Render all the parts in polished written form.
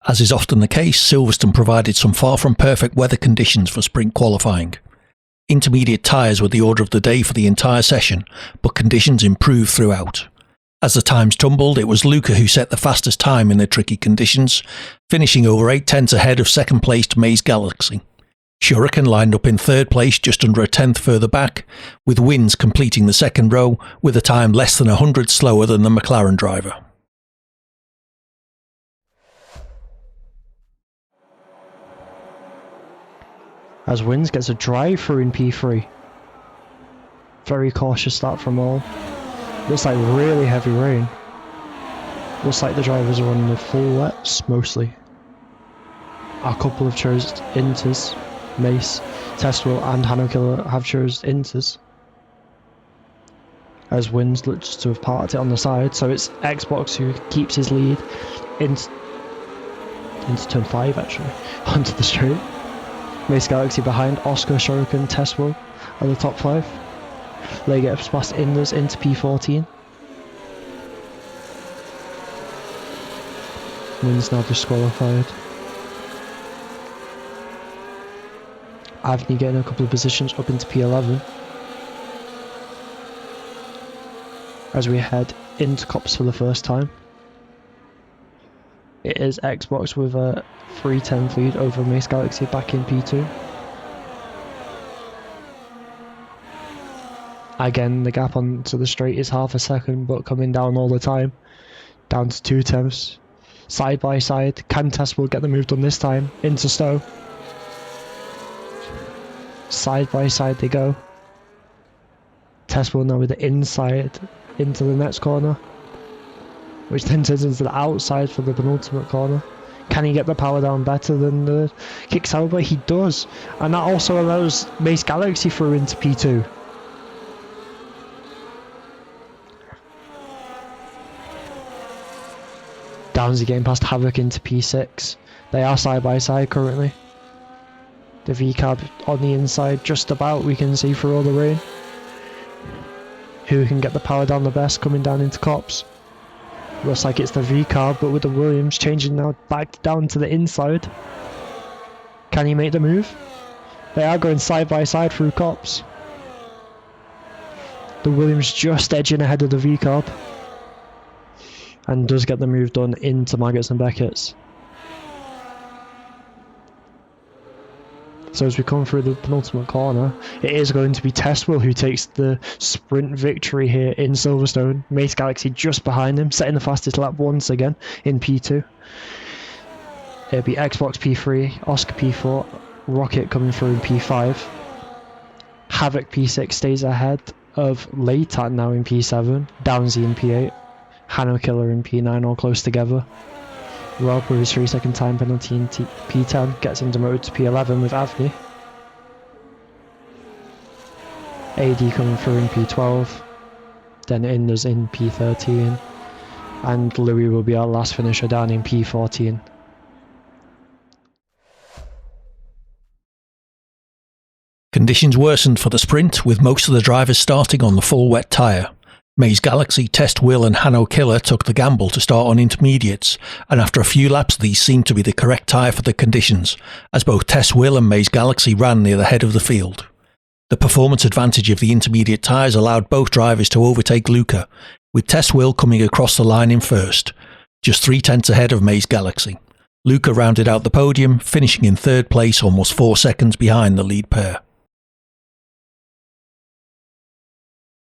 As is often the case, Silverstone provided some far from perfect weather conditions for sprint qualifying. Intermediate tyres were the order of the day for the entire session, but conditions improved throughout. As the times tumbled, it was Luca who set the fastest time in the tricky conditions, finishing over 8 tenths ahead of second-placed Maze Galaxy. Shuriken lined up in third place just under a tenth further back, with Wins completing the second row with a time less than 100 slower than the McLaren driver. As Wins gets a drive through in P3. Very cautious start from all. Looks like really heavy rain. Looks like the drivers are on the full wets mostly. A couple have chose inters. Mace, Testwell and Hanokiller have chose inters. As Wins looks to have parked it on the side, so it's Xbox who keeps his lead into turn 5 actually, onto the straight. Mace Galaxy behind, Oscar, Shuriken, Testwell are the top 5. They get past Indus into P14. Wins now disqualified. Avni getting a couple of positions up into P11. As we head into Cops for the first time. It is Xbox with a 3-10 lead over Mace Galaxy back in P2. Again, the gap onto the straight is half a second, but coming down all the time. Down to 2 tenths. Side by side. Can Testwell get the move done this time? Into Stowe. Side by side they go. Testwell now with the inside into the next corner, which then turns into the outside for the penultimate corner. Can he get the power down better than the kick Sauber? He does, and that also allows Mace Galaxy through into P2. Downsy getting past Havoc into P6. They are side by side currently. The V-cab on the inside, just about, we can see through all the rain. Who can get the power down the best coming down into Cops? Looks like it's the V-cab, but with the Williams changing now back down to the inside. Can he make the move? They are going side by side through Cops. The Williams just edging ahead of the V-cab. And does get the move done into Maggots and Beckett's. So as we come through the penultimate corner, it is going to be Testwell who takes the sprint victory here in Silverstone. Mace Galaxy just behind him, setting the fastest lap once again in P2. It'll be Xbox P3, Oscar P4, Rocket coming through in P5. Havoc P6 stays ahead of Leitat now in P7, Downsy in P8, Hanokiller in P9 all close together. Rob with his 3-second time penalty in P10 gets him demoted to P11 with Avni. AD coming through in P12, then Indus in P13, and Louis will be our last finisher down in P14. Conditions worsened for the sprint, with most of the drivers starting on the full wet tyre. Maze Galaxy, Test Will and Hanokiller took the gamble to start on intermediates, and after a few laps these seemed to be the correct tyre for the conditions, as both Test Will and Maze Galaxy ran near the head of the field. The performance advantage of the intermediate tyres allowed both drivers to overtake Luca, with Test Will coming across the line in first, just 3 tenths ahead of Maze Galaxy. Luca rounded out the podium, finishing in third place almost 4 seconds behind the lead pair.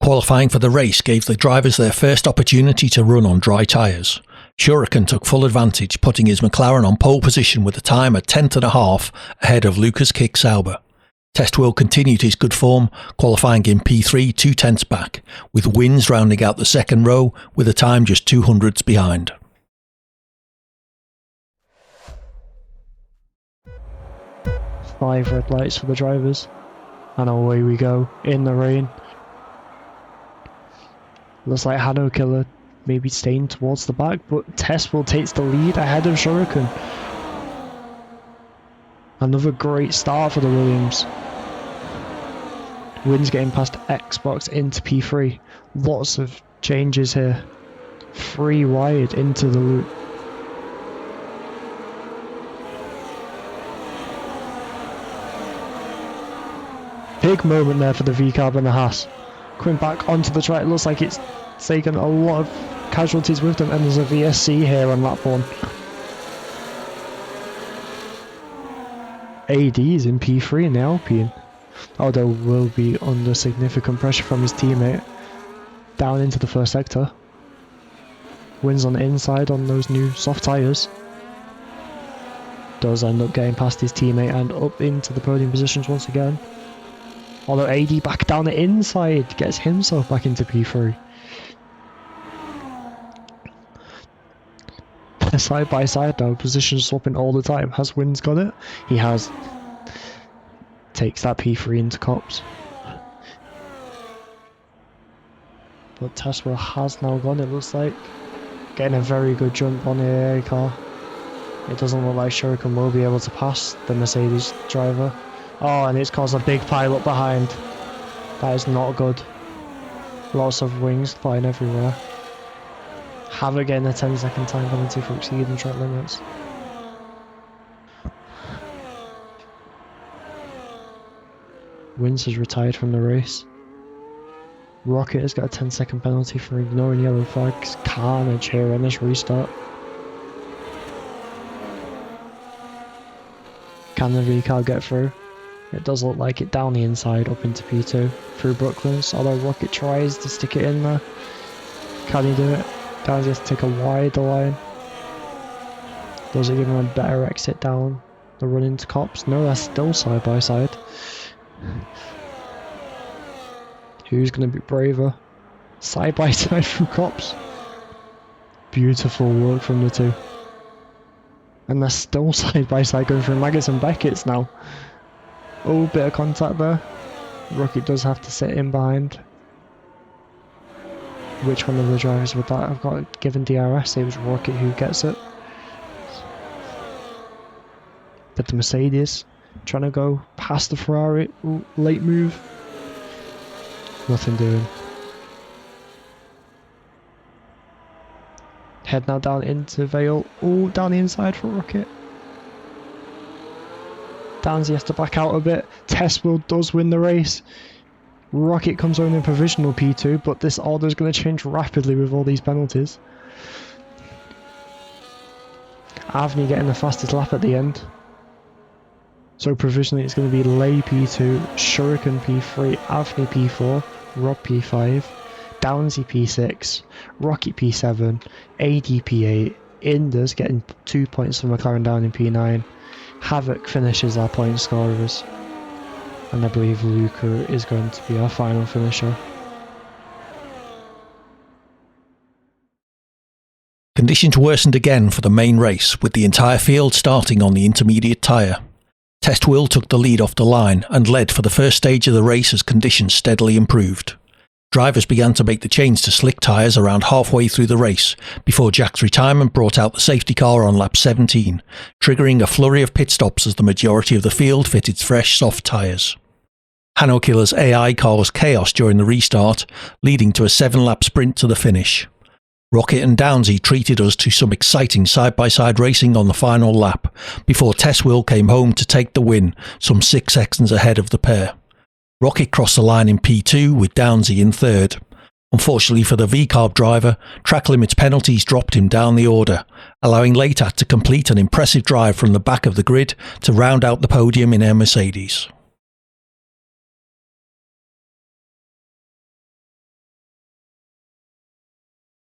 Qualifying for the race gave the drivers their first opportunity to run on dry tyres. Shuriken took full advantage, putting his McLaren on pole position with a time a tenth and a half ahead of Luca's kick Sauber. Testwell continued his good form, qualifying in P3 2 tenths back, with Wins rounding out the second row with a time just 200ths behind. Five red lights for the drivers, and away we go in the rain. Looks like Hanokiller maybe staying towards the back, but Testwell takes the lead ahead of Shuriken. Another great start for the Williams. Wins getting past Xbox into P3. Lots of changes here. 3 wide into the loop. big moment there for the V-Carb and the Haas. Coming back onto the track, it looks like it's taken a lot of casualties with them, and there's a VSC here on lap 1. AD's in P3 in the Alpine, although will be under significant pressure from his teammate. Down into the first sector. Wins on the inside on those new soft tyres. Does end up getting past his teammate and up into the podium positions once again. Although AD back down the inside, gets himself back into P3. Side by side now, position swapping all the time. Has Wins got it? He has. Takes that P3 into Cops. But Tesla has now gone, it looks like. Getting a very good jump on the AA car. It doesn't look like Shuriken will be able to pass the Mercedes driver. Oh, and it's caused a big pile up behind. That is not good. Lots of wings flying everywhere. Havoc getting a 10-second time penalty for exceeding track limits. Wins has retired from the race. Rocket has got a 10-second penalty for ignoring yellow flags. Carnage here on this restart. Can the V-Car get through? It does look like it down the inside up into P2 through Brooklands, although Rocket tries to stick it in there. Can he do it? Down has to take a wider line. Does it give him a better exit down the run into Cops? No, they're still side by side. Who's going to be braver? Side by side from Cops. Beautiful work from the two. And they're still side by side going through Maggots and Beckett's now. Oh, bit of contact there. Rocket does have to sit in behind. Which one of the drivers would that have got given DRS? It was Rocket who gets it. But the Mercedes trying to go past the Ferrari. Ooh, late move. Nothing doing. Head now down into Vale. Oh, down the inside for Rocket. Downsy has to back out a bit. Testwheel does win the race. Rocket comes home in provisional P2, but this order is going to change rapidly with all these penalties. Avni getting the fastest lap at the end. So provisionally it's going to be Lay P2, Shuriken P3, Avni P4, Rob P5, Downsy P6, Rocket P7, AD P8, Indus getting 2 points from McLaren down in P9, Havoc finishes our point scorers, and I believe Luca is going to be our final finisher. Conditions worsened again for the main race, with the entire field starting on the intermediate tyre. Test Will took the lead off the line and led for the first stage of the race as conditions steadily improved. Drivers began to make the change to slick tyres around halfway through the race, before Jack's retirement brought out the safety car on lap 17, triggering a flurry of pit stops as the majority of the field fitted fresh soft tyres. Hanno Killer's AI caused chaos during the restart, leading to a 7-lap sprint to the finish. Rocket and Downsy treated us to some exciting side-by-side racing on the final lap, before Testwheel came home to take the win, some 6 seconds ahead of the pair. Rocket crossed the line in P2 with Downsy in third. Unfortunately for the V-Carb driver, track limits penalties dropped him down the order, allowing Leitat to complete an impressive drive from the back of the grid to round out the podium in her Mercedes.